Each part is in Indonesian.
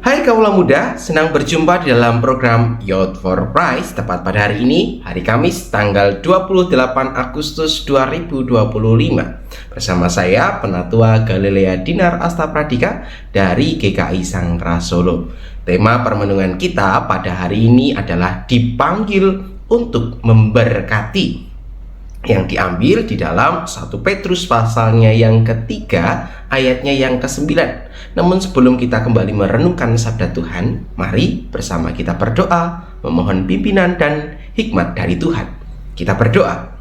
Hai kaula muda, senang berjumpa di dalam program Youth for Christ. Tepat pada hari ini, hari Kamis, tanggal 28 Agustus 2025. Bersama saya, Penatua Galilea Dinar Astapradika dari GKI Sangkra Solo. Tema permenungan kita pada hari ini adalah dipanggil untuk memberkati, yang diambil di dalam 1 Petrus pasalnya yang ketiga, ayatnya yang ke-9. Namun sebelum kita kembali merenungkan sabda Tuhan, mari bersama kita berdoa, memohon pimpinan dan hikmat dari Tuhan. Kita berdoa.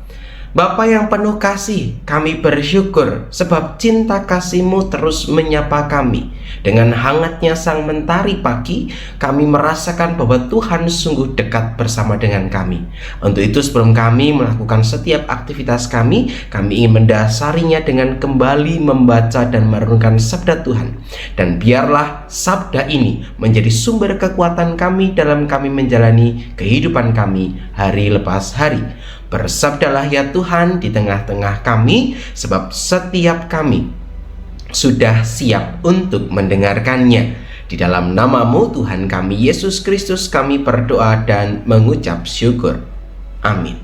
Bapa yang penuh kasih, kami bersyukur sebab cinta kasih-Mu terus menyapa kami. Dengan hangatnya sang mentari pagi, kami merasakan bahwa Tuhan sungguh dekat bersama dengan kami. Untuk itu sebelum kami melakukan setiap aktivitas kami ingin mendasarinya dengan kembali membaca dan merenungkan sabda Tuhan. Dan biarlah sabda ini menjadi sumber kekuatan kami dalam kami menjalani kehidupan kami hari lepas hari. Bersabdalah ya Tuhan di tengah-tengah kami, sebab setiap kami sudah siap untuk mendengarkannya. Di dalam nama-Mu Tuhan kami Yesus Kristus kami berdoa dan mengucap syukur. Amin.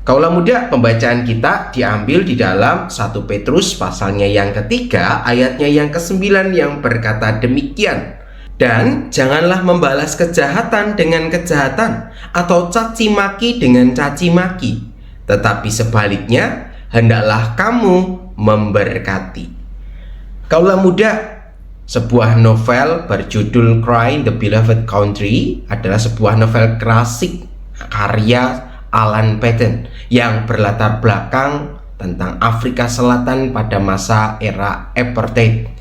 Kaula muda, pembacaan kita diambil di dalam 1 Petrus pasalnya yang ketiga, ayatnya yang ke-9 yang berkata demikian. Dan janganlah membalas kejahatan dengan kejahatan atau caci maki dengan caci maki, tetapi sebaliknya hendaklah kamu memberkati. Kaula muda, sebuah novel berjudul Cry in the Beloved Country adalah sebuah novel klasik karya Alan Paton yang berlatar belakang tentang Afrika Selatan pada masa era apartheid.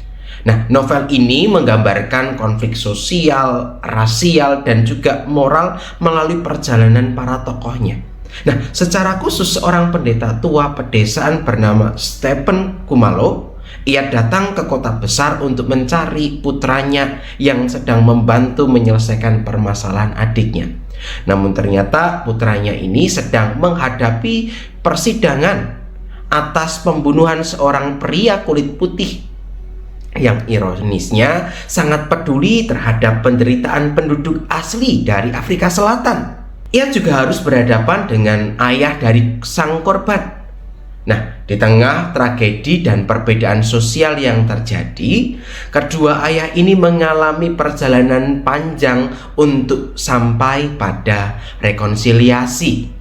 Nah, novel ini menggambarkan konflik sosial, rasial, dan juga moral melalui perjalanan para tokohnya. Nah, secara khusus seorang pendeta tua pedesaan bernama Stephen Kumalo, ia datang ke kota besar untuk mencari putranya yang sedang membantu menyelesaikan permasalahan adiknya. Namun ternyata putranya ini sedang menghadapi persidangan atas pembunuhan seorang pria kulit putih yang ironisnya sangat peduli terhadap penderitaan penduduk asli dari Afrika Selatan. Ia juga harus berhadapan dengan ayah dari sang korban. Nah, di tengah tragedi dan perbedaan sosial yang terjadi, kedua ayah ini mengalami perjalanan panjang untuk sampai pada rekonsiliasi.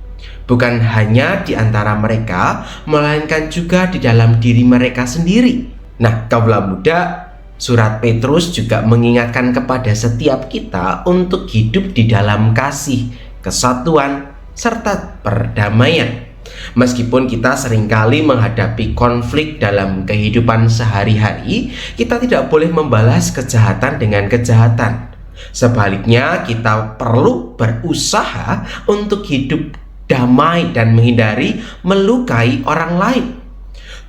Bukan hanya di antara mereka, melainkan juga di dalam diri mereka sendiri. Nah, kaula muda, surat Petrus juga mengingatkan kepada setiap kita untuk hidup di dalam kasih, kesatuan, serta perdamaian. Meskipun kita seringkali menghadapi konflik dalam kehidupan sehari-hari, kita tidak boleh membalas kejahatan dengan kejahatan. Sebaliknya, kita perlu berusaha untuk hidup damai dan menghindari melukai orang lain.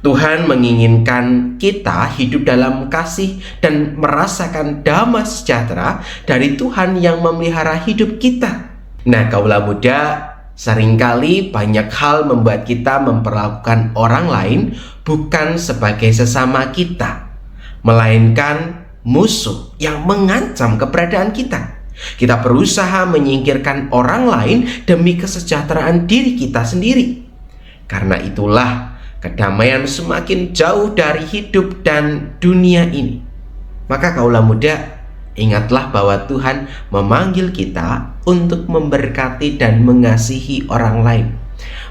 Tuhan menginginkan kita hidup dalam kasih dan merasakan damai sejahtera dari Tuhan yang memelihara hidup kita. Nah, kaula muda, seringkali banyak hal membuat kita memperlakukan orang lain bukan sebagai sesama kita, melainkan musuh yang mengancam keberadaan kita. Kita berusaha menyingkirkan orang lain demi kesejahteraan diri kita sendiri. Karena itulah kedamaian semakin jauh dari hidup dan dunia ini. Maka kaula muda, ingatlah bahwa Tuhan memanggil kita untuk memberkati dan mengasihi orang lain.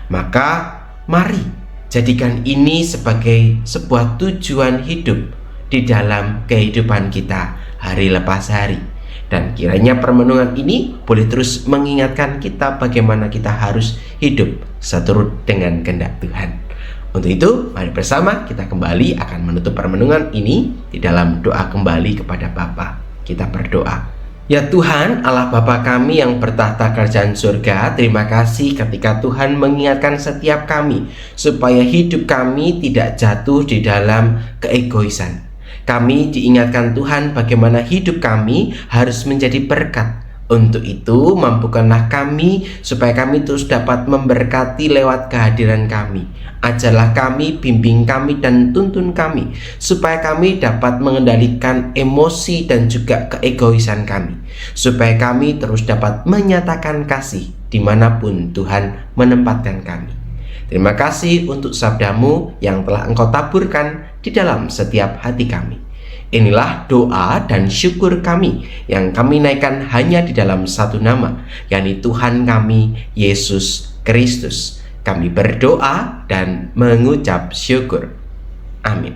Maka mari jadikan ini sebagai sebuah tujuan hidup di dalam kehidupan kita hari lepas hari. Dan kiranya permenungan ini boleh terus mengingatkan kita bagaimana kita harus hidup seturut dengan kehendak Tuhan. Untuk itu, mari bersama kita kembali akan menutup permenungan ini di dalam doa kembali kepada Bapa. Kita berdoa. Ya Tuhan, Allah Bapa kami yang bertahta kerajaan surga, terima kasih ketika Tuhan mengingatkan setiap kami supaya hidup kami tidak jatuh di dalam keegoisan. Kami diingatkan Tuhan bagaimana hidup kami harus menjadi berkat Untuk itu, mampukanlah kami supaya kami terus dapat memberkati lewat kehadiran kami. Ajarlah kami, bimbing kami, dan tuntun kami, supaya kami dapat mengendalikan emosi dan juga keegoisan kami, supaya kami terus dapat menyatakan kasih dimanapun Tuhan menempatkan kami. Terima kasih untuk sabdamu yang telah Engkau taburkan di dalam setiap hati kami. Inilah doa dan syukur kami yang kami naikkan hanya di dalam satu nama, yakni Tuhan kami, Yesus Kristus. Kami berdoa dan mengucap syukur. Amin.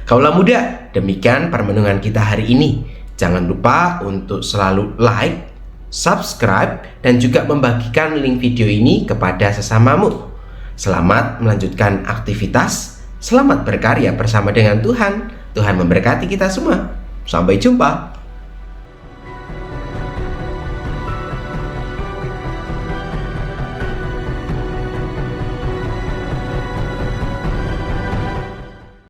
Kaulah muda, demikian permenungan kita hari ini. Jangan lupa untuk selalu like, subscribe, dan juga membagikan link video ini kepada sesamamu. Selamat melanjutkan aktivitas, selamat berkarya bersama dengan Tuhan. Tuhan memberkati kita semua. Sampai jumpa.